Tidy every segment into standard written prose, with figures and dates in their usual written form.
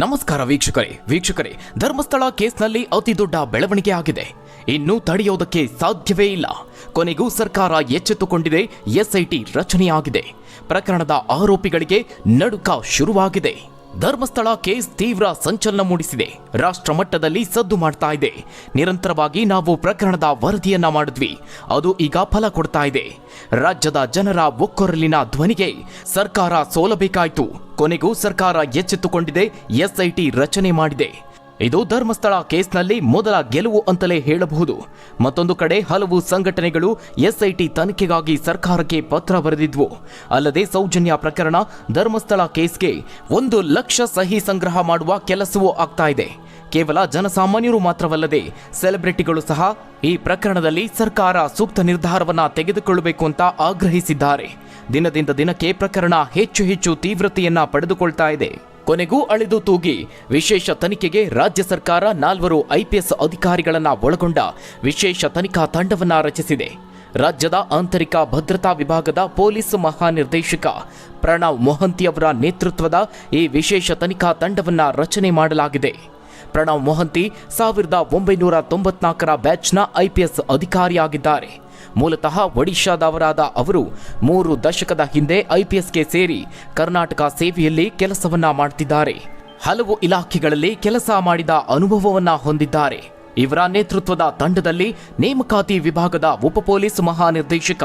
ನಮಸ್ಕಾರ ವೀಕ್ಷಕರೇ ಧರ್ಮಸ್ಥಳ ಕೇಸ್ನಲ್ಲಿ ಅತಿ ದೊಡ್ಡ ಬೆಳವಣಿಗೆ ಆಗಿದೆ. ಇನ್ನು ತಡೆಯೋದಕ್ಕೆ ಸಾಧ್ಯವೇ ಇಲ್ಲ. ಕೊನೆಗೂ ಸರ್ಕಾರ ಎಚ್ಚೆತ್ತುಕೊಂಡಿದೆ. ಎಸ್ಐಟಿ ರಚನೆಯಾಗಿದೆ. ಪ್ರಕರಣದ ಆರೋಪಿಗಳಿಗೆ ನಡುಕ ಶುರುವಾಗಿದೆ. ಧರ್ಮಸ್ಥಳ ಕೇಸ್ ತೀವ್ರ ಸಂಚಲನ ಮೂಡಿಸಿದೆ. ರಾಷ್ಟ್ರ ಮಟ್ಟದಲ್ಲಿ ಸದ್ದು ಮಾಡ್ತಾ ಇದೆ. ನಿರಂತರವಾಗಿ ನಾವು ಪ್ರಕರಣದ ವರದಿಯನ್ನ ಮಾಡಿದ್ವಿ. ಅದು ಈಗ ಫಲ ಕೊಡ್ತಾ ಇದೆ. ರಾಜ್ಯದ ಜನರ ಒಕ್ಕೊರಲಿನ ಧ್ವನಿಗೆ ಸರ್ಕಾರ ಸೋಲಬೇಕಾಯಿತು. ಕೊನೆಗೂ ಸರ್ಕಾರ ಎಚ್ಚೆತ್ತುಕೊಂಡಿದೆ. ಎಸ್ಐಟಿ ರಚನೆ ಮಾಡಿದೆ. ಇದು ಧರ್ಮಸ್ಥಳ ಕೇಸ್ನಲ್ಲಿ ಮೊದಲ ಗೆಲುವು ಅಂತಲೇ ಹೇಳಬಹುದು. ಮತ್ತೊಂದು ಕಡೆ ಹಲವು ಸಂಘಟನೆಗಳು ಎಸ್ಐಟಿ ತನಿಖೆಗಾಗಿ ಸರ್ಕಾರಕ್ಕೆ ಪತ್ರ ಬರೆದಿದ್ವು. ಅಲ್ಲದೆ ಸೌಜನ್ಯ ಪ್ರಕರಣ, ಧರ್ಮಸ್ಥಳ ಕೇಸ್ಗೆ 1 ಲಕ್ಷ ಸಹಿ ಸಂಗ್ರಹ ಮಾಡುವ ಕೆಲಸವೂ ಆಗ್ತಾ ಇದೆ. ಕೇವಲ ಜನಸಾಮಾನ್ಯರು ಮಾತ್ರವಲ್ಲದೆ ಸೆಲೆಬ್ರಿಟಿಗಳು ಸಹ ಈ ಪ್ರಕರಣದಲ್ಲಿ ಸರ್ಕಾರ ಸೂಕ್ತ ನಿರ್ಧಾರವನ್ನ ತೆಗೆದುಕೊಳ್ಳಬೇಕು ಅಂತ ಆಗ್ರಹಿಸಿದ್ದಾರೆ. ದಿನದಿಂದ ದಿನಕ್ಕೆ ಪ್ರಕರಣ ಹೆಚ್ಚು ತೀವ್ರತೆಯನ್ನ ಪಡೆದುಕೊಳ್ತಾ ಇದೆ. ಕೊನೆಗೂ ಅಳೆದು ತೂಗಿ ವಿಶೇಷ ತನಿಖೆಗೆ ರಾಜ್ಯ ಸರ್ಕಾರ 4 IPS ಅಧಿಕಾರಿಗಳನ್ನ ಒಳಗೊಂಡ ವಿಶೇಷ ತನಿಖಾ ತಂಡವನ್ನ ರಚಿಸಿದೆ. ರಾಜ್ಯದ ಆಂತರಿಕ ಭದ್ರತಾ ವಿಭಾಗದ ಪೊಲೀಸ್ ಮಹಾನಿರ್ದೇಶಕ ಪ್ರಣವ್ ಮೊಹಂತಿ ಅವರ ನೇತೃತ್ವದ ಈ ವಿಶೇಷ ತನಿಖಾ ತಂಡವನ್ನ ರಚನೆ ಮಾಡಲಾಗಿದೆ. ಪ್ರಣವ್ ಮೊಹಂತಿ 1994ರ ಬ್ಯಾಚ್ನ IPS ಅಧಿಕಾರಿಯಾಗಿದ್ದಾರೆ. ಮೂಲತಃ ಒಡಿಶಾದವರಾದ ಅವರು 3 ದಶಕದ ಹಿಂದೆ IPSಗೆ ಸೇರಿ ಕರ್ನಾಟಕ ಸೇವೆಯಲ್ಲಿ ಕೆಲಸವನ್ನ ಮಾಡುತ್ತಿದ್ದಾರೆ. ಹಲವು ಇಲಾಖೆಗಳಲ್ಲಿ ಕೆಲಸ ಮಾಡಿದ ಅನುಭವವನ್ನ ಹೊಂದಿದ್ದಾರೆ. ಇವರ ನೇತೃತ್ವದ ತಂಡದಲ್ಲಿ ನೇಮಕಾತಿ ವಿಭಾಗದ ಉಪ ಪೊಲೀಸ್ ಮಹಾನಿರ್ದೇಶಕ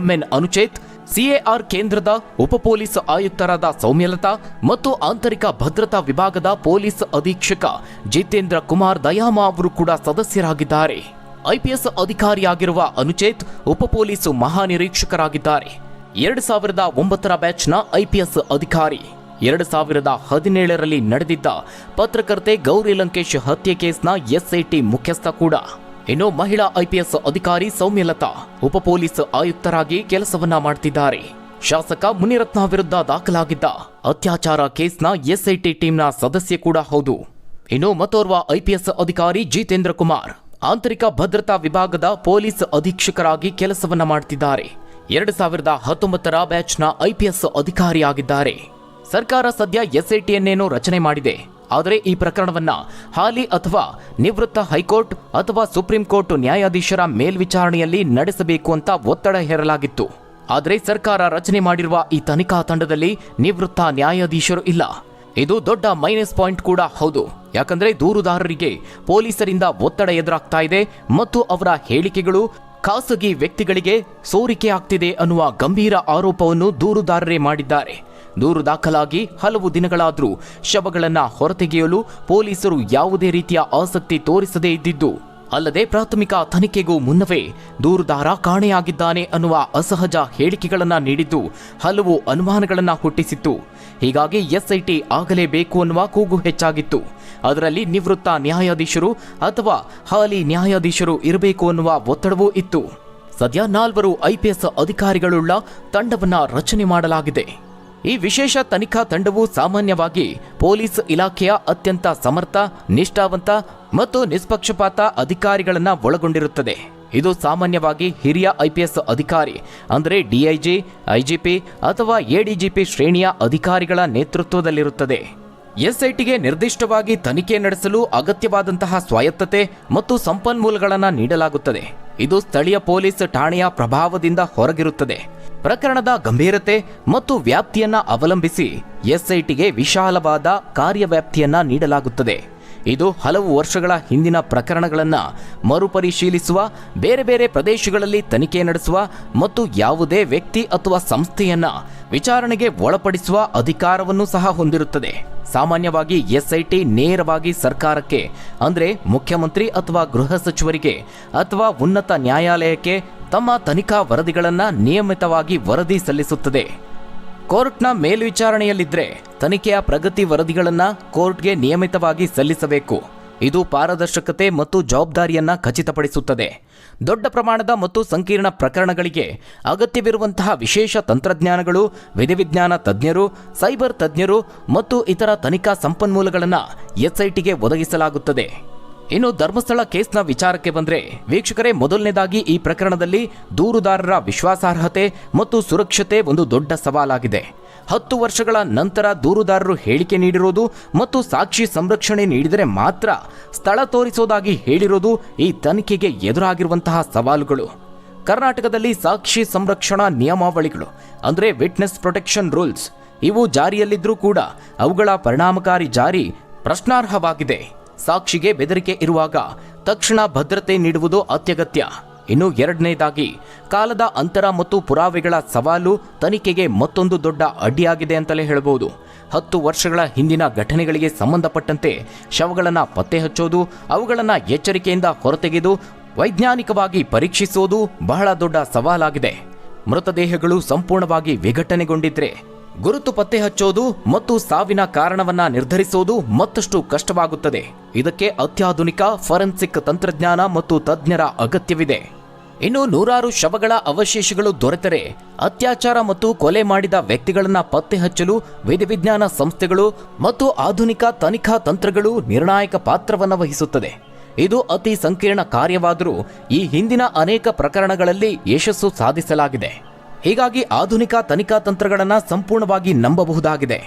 MN ಅನುಚೇತ್, CAR ಕೇಂದ್ರದ ಉಪ ಪೊಲೀಸ್ ಆಯುಕ್ತರಾದ ಸೌಮ್ಯಲತಾ ಮತ್ತು ಆಂತರಿಕ ಭದ್ರತಾ ವಿಭಾಗದ ಪೊಲೀಸ್ ಅಧೀಕ್ಷಕ ಜಿತೇಂದ್ರ ಕುಮಾರ್ ದಯಾಮ ಅವರು ಕೂಡ ಸದಸ್ಯರಾಗಿದ್ದಾರೆ. IPS ಅಧಿಕಾರಿಯಾಗಿರುವ ಅನುಚೇತ್ ಉಪ ಪೊಲೀಸ್ ಮಹಾನಿರೀಕ್ಷಕರಾಗಿದ್ದಾರೆ. 2009ರ ಬ್ಯಾಚ್ನ IPS ಅಧಿಕಾರಿ. 2017ರಲ್ಲಿ ನಡೆದಿದ್ದ ಪತ್ರಕರ್ತೆ ಗೌರಿ ಲಂಕೇಶ್ ಹತ್ಯೆ ಕೇಸ್ನ SIT ಮುಖ್ಯಸ್ಥ ಕೂಡ. ಇನ್ನು ಮಹಿಳಾ IPS ಅಧಿಕಾರಿ ಸೌಮ್ಯಲತಾ ಉಪ ಪೊಲೀಸ್ ಆಯುಕ್ತರಾಗಿ ಕೆಲಸವನ್ನ ಮಾಡುತ್ತಿದ್ದಾರೆ. ಶಾಸಕ ಮುನಿರತ್ನ ವಿರುದ್ಧ ದಾಖಲಾಗಿದ್ದ ಅತ್ಯಾಚಾರ ಕೇಸ್ನ SIT ಟೀಮ್ನ ಸದಸ್ಯ ಕೂಡ ಹೌದು. ಇನ್ನು ಮತ್ತೋರ್ವ IPS ಅಧಿಕಾರಿ ಜಿತೇಂದ್ರ ಕುಮಾರ್ ಆಂತರಿಕ ಭದ್ರತಾ ವಿಭಾಗದ ಪೊಲೀಸ್ ಅಧೀಕ್ಷಕರಾಗಿ ಕೆಲಸವನ್ನ ಮಾಡುತ್ತಿದ್ದಾರೆ. 2019ರ ಬ್ಯಾಚ್ನ IPS ಅಧಿಕಾರಿಯಾಗಿದ್ದಾರೆ. ಸರ್ಕಾರ ಸದ್ಯ SITಯನ್ನೇನೋ ರಚನೆ ಮಾಡಿದೆ. ಆದರೆ ಈ ಪ್ರಕರಣವನ್ನ ಹಾಲಿ ಅಥವಾ ನಿವೃತ್ತ ಹೈಕೋರ್ಟ್ ಅಥವಾ ಸುಪ್ರೀಂ ಕೋರ್ಟ್ ನ್ಯಾಯಾಧೀಶರ ಮೇಲ್ವಿಚಾರಣೆಯಲ್ಲಿ ನಡೆಸಬೇಕು ಅಂತ ಒತ್ತಡ ಹೇರಲಾಗಿತ್ತು. ಆದರೆ ಸರ್ಕಾರ ರಚನೆ ಮಾಡಿರುವ ಈ ತನಿಖಾ ತಂಡದಲ್ಲಿ ನಿವೃತ್ತ ನ್ಯಾಯಾಧೀಶರು ಇಲ್ಲ. ಇದು ದೊಡ್ಡ ಮೈನಸ್ ಪಾಯಿಂಟ್ ಕೂಡ ಹೌದು. ಯಾಕಂದ್ರೆ ದೂರುದಾರರಿಗೆ ಪೊಲೀಸರಿಂದ ಒತ್ತಡ ಎದುರಾಗ್ತಾ ಇದೆ ಮತ್ತು ಅವರ ಹೇಳಿಕೆಗಳು ಖಾಸಗಿ ವ್ಯಕ್ತಿಗಳಿಗೆ ಸೋರಿಕೆ ಆಗ್ತಿದೆ ಅನ್ನುವ ಗಂಭೀರ ಆರೋಪವನ್ನು ದೂರುದಾರರೇ ಮಾಡಿದ್ದಾರೆ. ದೂರು ದಾಖಲಾಗಿ ಹಲವು ದಿನಗಳಾದರೂ ಶವಗಳನ್ನ ಹೊರತೆಗೆಯಲು ಪೊಲೀಸರು ಯಾವುದೇ ರೀತಿಯ ಆಸಕ್ತಿ ತೋರಿಸದೇ ಇದ್ದಿದ್ದು, ಅಲ್ಲದೆ ಪ್ರಾಥಮಿಕ ತನಿಖೆಗೂ ಮುನ್ನವೇ ದೂರುದಾರ ಕಾಣೆಯಾಗಿದ್ದಾನೆ ಅನ್ನುವ ಅಸಹಜ ಹೇಳಿಕೆಗಳನ್ನ ನೀಡಿದ್ದು ಹಲವು ಅನುಮಾನಗಳನ್ನ ಹುಟ್ಟಿಸಿತ್ತು. ಹೀಗಾಗಿ SIT ಆಗಲೇಬೇಕು ಅನ್ನುವ ಕೂಗು ಹೆಚ್ಚಾಗಿತ್ತು. ಅದರಲ್ಲಿ ನಿವೃತ್ತ ನ್ಯಾಯಾಧೀಶರು ಅಥವಾ ಹಾಲಿ ನ್ಯಾಯಾಧೀಶರು ಇರಬೇಕು ಅನ್ನುವ ಒತ್ತಡವೂ ಇತ್ತು. ಸದ್ಯ 4 IPS ಅಧಿಕಾರಿಗಳುಳ್ಳ ತಂಡವನ್ನ ರಚನೆ ಮಾಡಲಾಗಿದೆ. ಈ ವಿಶೇಷ ತನಿಖಾ ತಂಡವು ಸಾಮಾನ್ಯವಾಗಿ ಪೊಲೀಸ್ ಇಲಾಖೆಯ ಅತ್ಯಂತ ಸಮರ್ಥ, ನಿಷ್ಠಾವಂತ ಮತ್ತು ನಿಷ್ಪಕ್ಷಪಾತ ಅಧಿಕಾರಿಗಳನ್ನ ಒಳಗೊಂಡಿರುತ್ತದೆ. ಇದು ಸಾಮಾನ್ಯವಾಗಿ ಹಿರಿಯ IPS ಅಧಿಕಾರಿ ಅಂದರೆ DIG, IGP ಅಥವಾ ADGP ಶ್ರೇಣಿಯ ಅಧಿಕಾರಿಗಳ ನೇತೃತ್ವದಲ್ಲಿರುತ್ತದೆ. SITಗೆ ನಿರ್ದಿಷ್ಟವಾಗಿ ತನಿಖೆ ನಡೆಸಲು ಅಗತ್ಯವಾದಂತಹ ಸ್ವಾಯತ್ತತೆ ಮತ್ತು ಸಂಪನ್ಮೂಲಗಳನ್ನು ನೀಡಲಾಗುತ್ತದೆ. ಇದು ಸ್ಥಳೀಯ ಪೊಲೀಸ್ ಠಾಣೆಯ ಪ್ರಭಾವದಿಂದ ಹೊರಗಿರುತ್ತದೆ. ಪ್ರಕರಣದ ಗಂಭೀರತೆ ಮತ್ತು ವ್ಯಾಪ್ತಿಯನ್ನ ಅವಲಂಬಿಸಿ SITಗೆ ವಿಶಾಲವಾದ ಕಾರ್ಯವ್ಯಾಪ್ತಿಯನ್ನ ನೀಡಲಾಗುತ್ತದೆ. ಇದು ಹಲವು ವರ್ಷಗಳ ಹಿಂದಿನ ಪ್ರಕರಣಗಳನ್ನ ಮರುಪರಿಶೀಲಿಸುವ, ಬೇರೆ ಬೇರೆ ಪ್ರದೇಶಗಳಲ್ಲಿ ತನಿಖೆ ನಡೆಸುವ ಮತ್ತು ಯಾವುದೇ ವ್ಯಕ್ತಿ ಅಥವಾ ಸಂಸ್ಥೆಯನ್ನ ವಿಚಾರಣೆಗೆ ಒಳಪಡಿಸುವ ಅಧಿಕಾರವನ್ನು ಸಹ ಹೊಂದಿರುತ್ತದೆ. ಸಾಮಾನ್ಯವಾಗಿ SIT ನೇರವಾಗಿ ಸರ್ಕಾರಕ್ಕೆ ಅಂದರೆ ಮುಖ್ಯಮಂತ್ರಿ ಅಥವಾ ಗೃಹ ಸಚಿವರಿಗೆ ಅಥವಾ ಉನ್ನತ ನ್ಯಾಯಾಲಯಕ್ಕೆ ತಮ್ಮ ತನಿಖಾ ವರದಿಗಳನ್ನು ನಿಯಮಿತವಾಗಿ ವರದಿ ಸಲ್ಲಿಸುತ್ತದೆ. ಕೋರ್ಟ್ನ ಮೇಲ್ವಿಚಾರಣೆಯಲ್ಲಿದ್ದರೆ ತನಿಖೆಯ ಪ್ರಗತಿ ವರದಿಗಳನ್ನು ಕೋರ್ಟ್ಗೆ ನಿಯಮಿತವಾಗಿ ಸಲ್ಲಿಸಬೇಕು. ಇದು ಪಾರದರ್ಶಕತೆ ಮತ್ತು ಜವಾಬ್ದಾರಿಯನ್ನ ಖಚಿತಪಡಿಸುತ್ತದೆ. ದೊಡ್ಡ ಪ್ರಮಾಣದ ಮತ್ತು ಸಂಕೀರ್ಣ ಪ್ರಕರಣಗಳಿಗೆ ಅಗತ್ಯವಿರುವಂತಹ ವಿಶೇಷ ತಂತ್ರಜ್ಞಾನಗಳು, ವಿಧಿವಿಜ್ಞಾನ ತಜ್ಞರು, ಸೈಬರ್ ತಜ್ಞರು ಮತ್ತು ಇತರ ತನಿಖಾ ಸಂಪನ್ಮೂಲಗಳನ್ನು SITಗೆ ಒದಗಿಸಲಾಗುತ್ತದೆ. ಇನ್ನು ಧರ್ಮಸ್ಥಳ ಕೇಸ್ನ ವಿಚಾರಕ್ಕೆ ಬಂದರೆ ವೀಕ್ಷಕರೇ, ಮೊದಲನೇದಾಗಿ ಈ ಪ್ರಕರಣದಲ್ಲಿ ದೂರುದಾರರ ವಿಶ್ವಾಸಾರ್ಹತೆ ಮತ್ತು ಸುರಕ್ಷತೆ ಒಂದು ದೊಡ್ಡ ಸವಾಲಾಗಿದೆ. 10 ವರ್ಷಗಳ ನಂತರ ದೂರುದಾರರು ಹೇಳಿಕೆ ನೀಡಿರೋದು ಮತ್ತು ಸಾಕ್ಷಿ ಸಂರಕ್ಷಣೆ ನೀಡಿದರೆ ಮಾತ್ರ ಸ್ಥಳ ತೋರಿಸೋದಾಗಿ ಹೇಳಿರೋದು ಈ ತನಿಖೆಗೆ ಎದುರಾಗಿರುವಂತಹ ಸವಾಲುಗಳು. ಕರ್ನಾಟಕದಲ್ಲಿ ಸಾಕ್ಷಿ ಸಂರಕ್ಷಣಾ ನಿಯಮಾವಳಿಗಳು ಅಂದರೆ ವಿಟ್ನೆಸ್ ಪ್ರೊಟೆಕ್ಷನ್ ರೂಲ್ಸ್ ಇವು ಜಾರಿಯಲ್ಲಿದ್ದರೂ ಕೂಡ ಅವುಗಳ ಪರಿಣಾಮಕಾರಿ ಜಾರಿ ಪ್ರಶ್ನಾರ್ಹವಾಗಿದೆ. ಸಾಕ್ಷಿಗೆ ಬೆದರಿಕೆ ಇರುವಾಗ ತಕ್ಷಣ ಭದ್ರತೆ ನೀಡುವುದು ಅತ್ಯಗತ್ಯ. ಇನ್ನು ಎರಡನೇದಾಗಿ ಕಾಲದ ಅಂತರ ಮತ್ತು ಪುರಾವೆಗಳ ಸವಾಲು ತನಿಖೆಗೆ ಮತ್ತೊಂದು ದೊಡ್ಡ ಅಡ್ಡಿಯಾಗಿದೆ ಅಂತಲೇ ಹೇಳಬಹುದು. 10 ವರ್ಷಗಳ ಹಿಂದಿನ ಘಟನೆಗಳಿಗೆ ಸಂಬಂಧಪಟ್ಟಂತೆ ಶವಗಳನ್ನು ಪತ್ತೆ ಹಚ್ಚೋದು, ಅವುಗಳನ್ನು ಎಚ್ಚರಿಕೆಯಿಂದ ಹೊರತೆಗೆದು ವೈಜ್ಞಾನಿಕವಾಗಿ ಪರೀಕ್ಷಿಸೋದು ಬಹಳ ದೊಡ್ಡ ಸವಾಲಾಗಿದೆ. ಮೃತದೇಹಗಳು ಸಂಪೂರ್ಣವಾಗಿ ವಿಘಟನೆಗೊಂಡಿದ್ರೆ ಗುರುತು ಪತ್ತೆ ಹಚ್ಚೋದು ಮತ್ತು ಸಾವಿನ ಕಾರಣವನ್ನ ನಿರ್ಧರಿಸೋದು ಮತ್ತಷ್ಟು ಕಷ್ಟವಾಗುತ್ತದೆ. ಇದಕ್ಕೆ ಅತ್ಯಾಧುನಿಕ ಫಾರೆನ್ಸಿಕ್ ತಂತ್ರಜ್ಞಾನ ಮತ್ತು ತಜ್ಞರ ಅಗತ್ಯವಿದೆ. ಇನ್ನು ನೂರಾರು ಶವಗಳ ಅವಶೇಷಗಳು ದೊರೆತರೆ ಅತ್ಯಾಚಾರ ಮತ್ತು ಕೊಲೆ ಮಾಡಿದ ವ್ಯಕ್ತಿಗಳನ್ನ ಪತ್ತೆ ಹಚ್ಚಲು ವಿಧಿವಿಜ್ಞಾನ ಸಂಸ್ಥೆಗಳು ಮತ್ತು ಆಧುನಿಕ ತನಿಖಾ ತಂತ್ರಗಳು ನಿರ್ಣಾಯಕ ಪಾತ್ರವನ್ನು ವಹಿಸುತ್ತದೆ. ಇದು ಅತಿ ಸಂಕೀರ್ಣ ಕಾರ್ಯವಾದರೂ ಈ ಹಿಂದಿನ ಅನೇಕ ಪ್ರಕರಣಗಳಲ್ಲಿ ಯಶಸ್ಸು ಸಾಧಿಸಲಾಗಿದೆ. ಹೀಗಾಗಿ ಆಧುನಿಕ ತನಿಖಾ ತಂತ್ರಗಳನ್ನು ಸಂಪೂರ್ಣವಾಗಿ ನಂಬಬಹುದಾಗಿದೆ.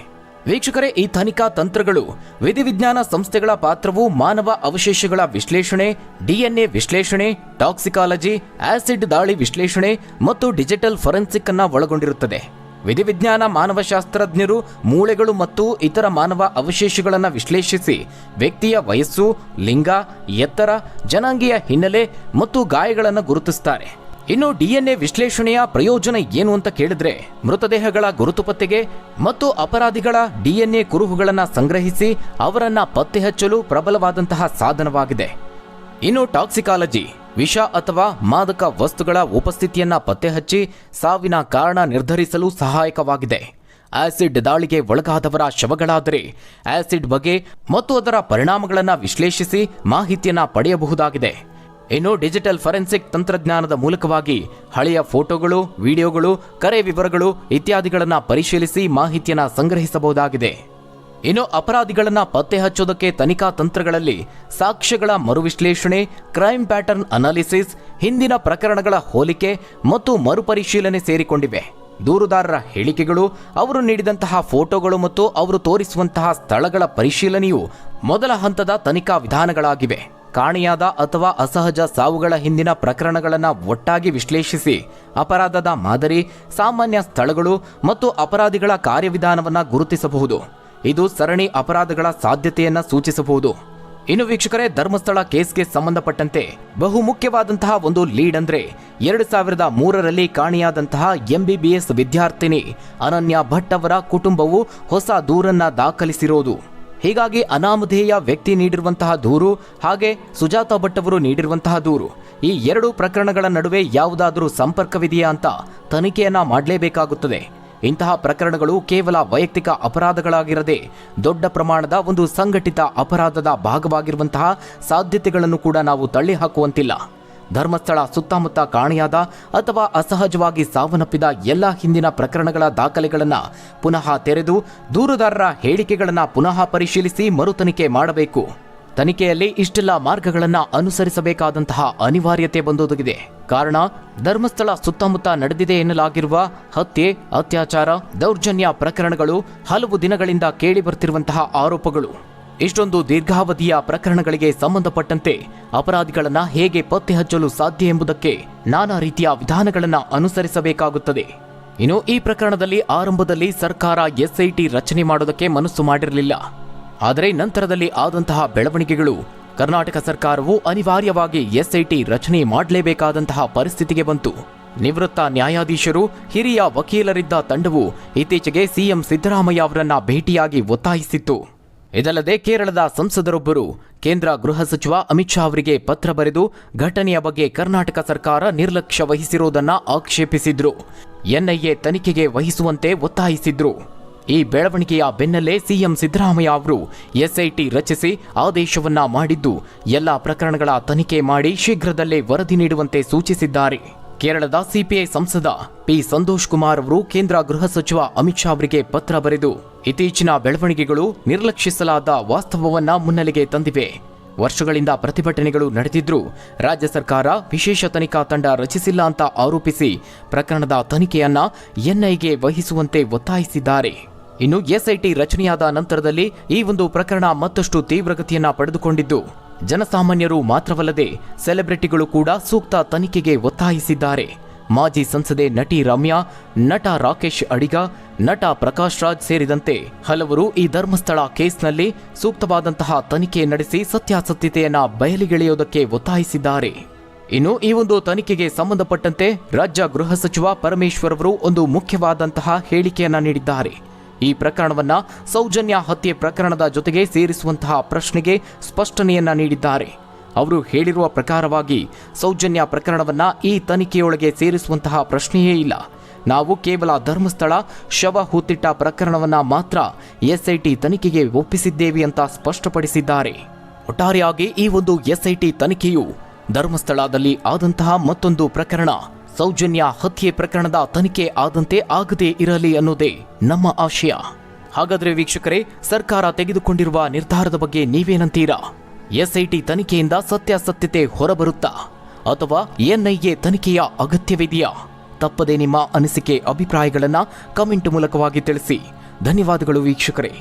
ವೀಕ್ಷಕರೇ, ಈ ತನಿಖಾ ತಂತ್ರಗಳು ವಿಧಿವಿಜ್ಞಾನ ಸಂಸ್ಥೆಗಳ ಪಾತ್ರವು ಮಾನವ ಅವಶೇಷಗಳ ವಿಶ್ಲೇಷಣೆ, DNA ವಿಶ್ಲೇಷಣೆ, ಟಾಕ್ಸಿಕಾಲಜಿ, ಆಸಿಡ್ ದಾಳಿ ವಿಶ್ಲೇಷಣೆ ಮತ್ತು ಡಿಜಿಟಲ್ ಫೊರೆನ್ಸಿಕ್ ಅನ್ನು ಒಳಗೊಂಡಿರುತ್ತದೆ. ವಿಧಿವಿಜ್ಞಾನ ಮಾನವಶಾಸ್ತ್ರಜ್ಞರು ಮೂಳೆಗಳು ಮತ್ತು ಇತರ ಮಾನವ ಅವಶೇಷಗಳನ್ನು ವಿಶ್ಲೇಷಿಸಿ ವ್ಯಕ್ತಿಯ ವಯಸ್ಸು, ಲಿಂಗ, ಎತ್ತರ, ಜನಾಂಗೀಯ ಹಿನ್ನೆಲೆ ಮತ್ತು ಗಾಯಗಳನ್ನು ಗುರುತಿಸುತ್ತಾರೆ. ಇನ್ನು DNA ವಿಶ್ಲೇಷಣೆಯ ಪ್ರಯೋಜನ ಏನು ಅಂತ ಕೇಳಿದ್ರೆ, ಮೃತದೇಹಗಳ ಗುರುತು ಪತ್ತೆಗೆ ಮತ್ತು ಅಪರಾಧಿಗಳ DNA ಕುರುಹುಗಳನ್ನು ಸಂಗ್ರಹಿಸಿ ಅವರನ್ನ ಪತ್ತೆ ಹಚ್ಚಲು ಪ್ರಬಲವಾದಂತಹ ಸಾಧನವಾಗಿದೆ. ಇನ್ನು ಟಾಕ್ಸಿಕಾಲಜಿ ವಿಷ ಅಥವಾ ಮಾದಕ ವಸ್ತುಗಳ ಉಪಸ್ಥಿತಿಯನ್ನ ಪತ್ತೆ ಹಚ್ಚಿ ಸಾವಿನ ಕಾರಣ ನಿರ್ಧರಿಸಲು ಸಹಾಯಕವಾಗಿದೆ. ಆಸಿಡ್ ದಾಳಿಗೆ ಒಳಗಾದವರ ಶವಗಳಾದರೆ ಆಸಿಡ್ ಬಗೆ ಮತ್ತು ಅದರ ಪರಿಣಾಮಗಳನ್ನು ವಿಶ್ಲೇಷಿಸಿ ಮಾಹಿತಿಯನ್ನ ಪಡೆಯಬಹುದಾಗಿದೆ. ಇನ್ನು ಡಿಜಿಟಲ್ ಫೊರೆನ್ಸಿಕ್ ತಂತ್ರಜ್ಞಾನದ ಮೂಲಕವಾಗಿ ಹಳೆಯ ಫೋಟೋಗಳು, ವಿಡಿಯೋಗಳು, ಕರೆ ವಿವರಗಳು ಇತ್ಯಾದಿಗಳನ್ನು ಪರಿಶೀಲಿಸಿ ಮಾಹಿತಿಯನ್ನು ಸಂಗ್ರಹಿಸಬಹುದಾಗಿದೆ. ಇನ್ನು ಅಪರಾಧಿಗಳನ್ನ ಪತ್ತೆ ಹಚ್ಚೋದಕ್ಕೆ ತನಿಖಾ ತಂತ್ರಗಳಲ್ಲಿ ಸಾಕ್ಷ್ಯಗಳ ಮರುವಿಶ್ಲೇಷಣೆ, ಕ್ರೈಮ್ ಪ್ಯಾಟರ್ನ್ ಅನಾಲಿಸಿಸ್, ಹಿಂದಿನ ಪ್ರಕರಣಗಳ ಹೋಲಿಕೆ ಮತ್ತು ಮರುಪರಿಶೀಲನೆ ಸೇರಿಕೊಂಡಿವೆ. ದೂರುದಾರರ ಹೇಳಿಕೆಗಳು, ಅವರು ನೀಡಿದಂತಹ ಫೋಟೋಗಳು ಮತ್ತು ಅವರು ತೋರಿಸುವಂತಹ ಸ್ಥಳಗಳ ಪರಿಶೀಲನೆಯು ಮೊದಲ ಹಂತದ ತನಿಖಾ ವಿಧಾನಗಳಾಗಿವೆ. ಕಾಣೆಯಾದ ಅಥವಾ ಅಸಹಜ ಸಾವುಗಳ ಹಿಂದಿನ ಪ್ರಕರಣಗಳನ್ನು ಒಟ್ಟಾಗಿ ವಿಶ್ಲೇಷಿಸಿ ಅಪರಾಧದ ಮಾದರಿ, ಸಾಮಾನ್ಯ ಸ್ಥಳಗಳು ಮತ್ತು ಅಪರಾಧಿಗಳ ಕಾರ್ಯವಿಧಾನವನ್ನು ಗುರುತಿಸಬಹುದು. ಇದು ಸರಣಿ ಅಪರಾಧಗಳ ಸಾಧ್ಯತೆಯನ್ನು ಸೂಚಿಸಬಹುದು. ಇನ್ನು ವೀಕ್ಷಕರೇ, ಧರ್ಮಸ್ಥಳ ಕೇಸ್ಗೆ ಸಂಬಂಧಪಟ್ಟಂತೆ ಬಹು ಮುಖ್ಯವಾದಂತಹ ಒಂದು ಲೀಡ್ ಅಂದ್ರೆ 2003ರಲ್ಲಿ ಕಾಣೆಯಾದಂತಹ MBBS ವಿದ್ಯಾರ್ಥಿನಿ ಅನನ್ಯ ಭಟ್ ಅವರ ಕುಟುಂಬವು ಹೊಸ ದೂರನ್ನ ದಾಖಲಿಸಿರೋದು. ಹೀಗಾಗಿ ಅನಾಮಧೇಯ ವ್ಯಕ್ತಿ ನೀಡಿರುವಂತಹ ದೂರು ಹಾಗೆ ಸುಜಾತಾ ಭಟ್ ಅವರು ನೀಡಿರುವಂತಹ ದೂರು, ಈ ಎರಡು ಪ್ರಕರಣಗಳ ನಡುವೆ ಯಾವುದಾದರೂ ಸಂಪರ್ಕವಿದೆಯಾ ಅಂತ ತನಿಖೆಯನ್ನ ಮಾಡಲೇಬೇಕಾಗುತ್ತದೆ. ಇಂತಹ ಪ್ರಕರಣಗಳು ಕೇವಲ ವೈಯಕ್ತಿಕ ಅಪರಾಧಗಳಾಗಿರದೆ ದೊಡ್ಡ ಪ್ರಮಾಣದ ಒಂದು ಸಂಘಟಿತ ಅಪರಾಧದ ಭಾಗವಾಗಿರುವಂತಹ ಸಾಧ್ಯತೆಗಳನ್ನು ಕೂಡ ನಾವು ತಳ್ಳಿ ಹಾಕುವಂತಿಲ್ಲ. ಧರ್ಮಸ್ಥಳ ಸುತ್ತಮುತ್ತ ಕಾಣೆಯಾದ ಅಥವಾ ಅಸಹಜವಾಗಿ ಸಾವನ್ನಪ್ಪಿದ ಎಲ್ಲ ಹಿಂದಿನ ಪ್ರಕರಣಗಳ ದಾಖಲೆಗಳನ್ನು ಪುನಃ ತೆರೆದು ದೂರುದಾರರ ಹೇಳಿಕೆಗಳನ್ನು ಪುನಃ ಪರಿಶೀಲಿಸಿ ಮರುತನಿಖೆ ಮಾಡಬೇಕು. ತನಿಖೆಯಲ್ಲಿ ಇಷ್ಟೆಲ್ಲ ಮಾರ್ಗಗಳನ್ನು ಅನುಸರಿಸಬೇಕಾದಂತಹ ಅನಿವಾರ್ಯತೆ ಬಂದೊದಗಿದೆ. ಕಾರಣ, ಧರ್ಮಸ್ಥಳ ಸುತ್ತಮುತ್ತ ನಡೆದಿದೆ ಎನ್ನಲಾಗಿರುವ ಹತ್ಯೆ, ಅತ್ಯಾಚಾರ, ದೌರ್ಜನ್ಯ ಪ್ರಕರಣಗಳು, ಹಲವು ದಿನಗಳಿಂದ ಕೇಳಿಬರ್ತಿರುವಂತಹ ಆರೋಪಗಳು. ಇಷ್ಟೊಂದು ದೀರ್ಘಾವಧಿಯ ಪ್ರಕರಣಗಳಿಗೆ ಸಂಬಂಧಪಟ್ಟಂತೆ ಅಪರಾಧಿಗಳನ್ನ ಹೇಗೆ ಪತ್ತೆ ಹಚ್ಚಲು ಸಾಧ್ಯ ಎಂಬುದಕ್ಕೆ ನಾನಾ ರೀತಿಯ ವಿಧಾನಗಳನ್ನು ಅನುಸರಿಸಬೇಕಾಗುತ್ತದೆ. ಇನ್ನು ಈ ಪ್ರಕರಣದಲ್ಲಿ ಆರಂಭದಲ್ಲಿ ಸರ್ಕಾರ SIT ರಚನೆ ಮಾಡೋದಕ್ಕೆ ಮನಸ್ಸು ಮಾಡಿರಲಿಲ್ಲ. ಆದರೆ ನಂತರದಲ್ಲಿ ಆದಂತಹ ಬೆಳವಣಿಗೆಗಳು ಕರ್ನಾಟಕ ಸರ್ಕಾರವು ಅನಿವಾರ್ಯವಾಗಿ SIT ರಚನೆ ಮಾಡಲೇಬೇಕಾದಂತಹ ಪರಿಸ್ಥಿತಿಗೆ ಬಂತು. ನಿವೃತ್ತ ನ್ಯಾಯಾಧೀಶರು, ಹಿರಿಯ ವಕೀಲರಿದ್ದ ತಂಡವು ಇತ್ತೀಚೆಗೆ CM ಸಿದ್ದರಾಮಯ್ಯ ಅವರನ್ನ ಭೇಟಿಯಾಗಿ ಒತ್ತಾಯಿಸಿತ್ತು. ಇದಲ್ಲದೆ ಕೇರಳದ ಸಂಸದರೊಬ್ಬರು ಕೇಂದ್ರ ಗೃಹ ಸಚಿವ ಅಮಿತ್ ಶಾ ಅವರಿಗೆ ಪತ್ರ ಬರೆದು ಘಟನೆಯ ಬಗ್ಗೆ ಕರ್ನಾಟಕ ಸರ್ಕಾರ ನಿರ್ಲಕ್ಷ್ಯ ವಹಿಸಿರುವುದನ್ನು ಆಕ್ಷೇಪಿಸಿದ್ರು. NIA ತನಿಖೆಗೆ ವಹಿಸುವಂತೆ ಒತ್ತಾಯಿಸಿದ್ರು. ಈ ಬೆಳವಣಿಗೆಯ ಬೆನ್ನಲ್ಲೇ CM ಸಿದ್ದರಾಮಯ್ಯ ಅವರು SIT ರಚಿಸಿ ಆದೇಶವನ್ನ ಮಾಡಿದ್ದು ಎಲ್ಲ ಪ್ರಕರಣಗಳ ತನಿಖೆ ಮಾಡಿ ಶೀಘ್ರದಲ್ಲೇ ವರದಿ ನೀಡುವಂತೆ ಸೂಚಿಸಿದ್ದಾರೆ. ಕೇರಳದ CPI ಸಂಸದ P. ಸಂತೋಷ್ ಕುಮಾರ್ ಅವರು ಕೇಂದ್ರ ಗೃಹ ಸಚಿವ ಅಮಿತ್ ಶಾ ಅವರಿಗೆ ಪತ್ರ ಬರೆದು ಇತ್ತೀಚಿನ ಬೆಳವಣಿಗೆಗಳು ನಿರ್ಲಕ್ಷಿಸಲಾದ ವಾಸ್ತವವನ್ನ ಮುನ್ನೆಲೆಗೆ ತಂದಿವೆ. ವರ್ಷಗಳಿಂದ ಪ್ರತಿಭಟನೆಗಳು ನಡೆದಿದ್ರೂ ರಾಜ್ಯ ಸರ್ಕಾರ ವಿಶೇಷ ತನಿಖಾ ತಂಡ ರಚಿಸಿಲ್ಲ ಅಂತ ಆರೋಪಿಸಿ ಪ್ರಕರಣದ ತನಿಖೆಯನ್ನ ಎನ್ಐಗೆ ವಹಿಸುವಂತೆ ಒತ್ತಾಯಿಸಿದ್ದಾರೆ. ಇನ್ನು ಎಸ್ಐಟಿ ರಚನೆಯಾದ ನಂತರದಲ್ಲಿ ಈ ಒಂದು ಪ್ರಕರಣ ಮತ್ತಷ್ಟು ತೀವ್ರಗತಿಯನ್ನ ಪಡೆದುಕೊಂಡಿದ್ದು, ಜನಸಾಮಾನ್ಯರು ಮಾತ್ರವಲ್ಲದೆ ಸೆಲೆಬ್ರಿಟಿಗಳು ಕೂಡ ಸೂಕ್ತ ತನಿಖೆಗೆ ಒತ್ತಾಯಿಸಿದ್ದಾರೆ. ಮಾಜಿ ಸಂಸದೆ ನಟಿ ರಮ್ಯಾ, ನಟ ರಾಕೇಶ್ ಅಡಿಗ, ನಟ ಪ್ರಕಾಶ್ ರಾಜ್ ಸೇರಿದಂತೆ ಹಲವರು ಈ ಧರ್ಮಸ್ಥಳ ಕೇಸ್ನಲ್ಲಿ ಸೂಕ್ತವಾದಂತಹ ತನಿಖೆ ನಡೆಸಿ ಸತ್ಯಾಸತ್ಯತೆಯನ್ನ ಬಯಲಿಗೆಳೆಯೋದಕ್ಕೆ ಒತ್ತಾಯಿಸಿದ್ದಾರೆ. ಇನ್ನು ಈ ಒಂದು ತನಿಖೆಗೆ ಸಂಬಂಧಪಟ್ಟಂತೆ ರಾಜ್ಯ ಗೃಹ ಸಚಿವ ಪರಮೇಶ್ವರ್ ಅವರು ಒಂದು ಮುಖ್ಯವಾದಂತಹ ಹೇಳಿಕೆಯನ್ನ ನೀಡಿದ್ದಾರೆ. ಈ ಪ್ರಕರಣವನ್ನ ಸೌಜನ್ಯ ಹತ್ಯೆ ಪ್ರಕರಣದ ಜೊತೆಗೆ ಸೇರಿಸುವಂತಹ ಪ್ರಶ್ನೆಗೆ ಸ್ಪಷ್ಟನೆಯನ್ನ ನೀಡಿದ್ದಾರೆ. ಅವರು ಹೇಳಿರುವ ಪ್ರಕಾರವಾಗಿ ಸೌಜನ್ಯ ಪ್ರಕರಣವನ್ನ ಈ ತನಿಖೆಯೊಳಗೆ ಸೇರಿಸುವಂತಹ ಪ್ರಶ್ನೆಯೇ ಇಲ್ಲ. ನಾವು ಕೇವಲ ಧರ್ಮಸ್ಥಳ ಶವ ಹೂತಿಟ್ಟ ಪ್ರಕರಣವನ್ನ ಮಾತ್ರ ಎಸ್ಐಟಿ ತನಿಖೆಗೆ ಒಪ್ಪಿಸಿದ್ದೇವೆ ಅಂತ ಸ್ಪಷ್ಟಪಡಿಸಿದ್ದಾರೆ. ಒಟ್ಟಾರೆಯಾಗಿ ಈ ಒಂದು ಎಸ್ಐಟಿ ತನಿಖೆಯು ಧರ್ಮಸ್ಥಳದಲ್ಲಿ ಆದಂತಹ ಮತ್ತೊಂದು ಪ್ರಕರಣ ಸೌಜನ್ಯ ಹತ್ಯೆ ಪ್ರಕರಣದ ತನಿಖೆ ಆದಂತೆ ಆಗದೇ ಇರಲಿ ಅನ್ನೋದೇ ನಮ್ಮ ಆಶಯ. ಹಾಗಾದರೆ ವೀಕ್ಷಕರೇ, ಸರ್ಕಾರ ತೆಗೆದುಕೊಂಡಿರುವ ನಿರ್ಧಾರದ ಬಗ್ಗೆ ನೀವೇನಂತೀರಾ? ಎಸ್ಐಟಿ ತನಿಖೆಯಿಂದ ಸತ್ಯಾಸತ್ಯತೆ ಹೊರಬರುತ್ತಾ ಅಥವಾ ಎನ್ಐಎ ತನಿಖೆಯ ಅಗತ್ಯವಿದೆಯಾ? ತಪ್ಪದೇ ನಿಮ್ಮ ಅನಿಸಿಕೆ ಅಭಿಪ್ರಾಯಗಳನ್ನು ಕಮೆಂಟ್ ಮೂಲಕವಾಗಿ ತಿಳಿಸಿ. ಧನ್ಯವಾದಗಳು ವೀಕ್ಷಕರೇ.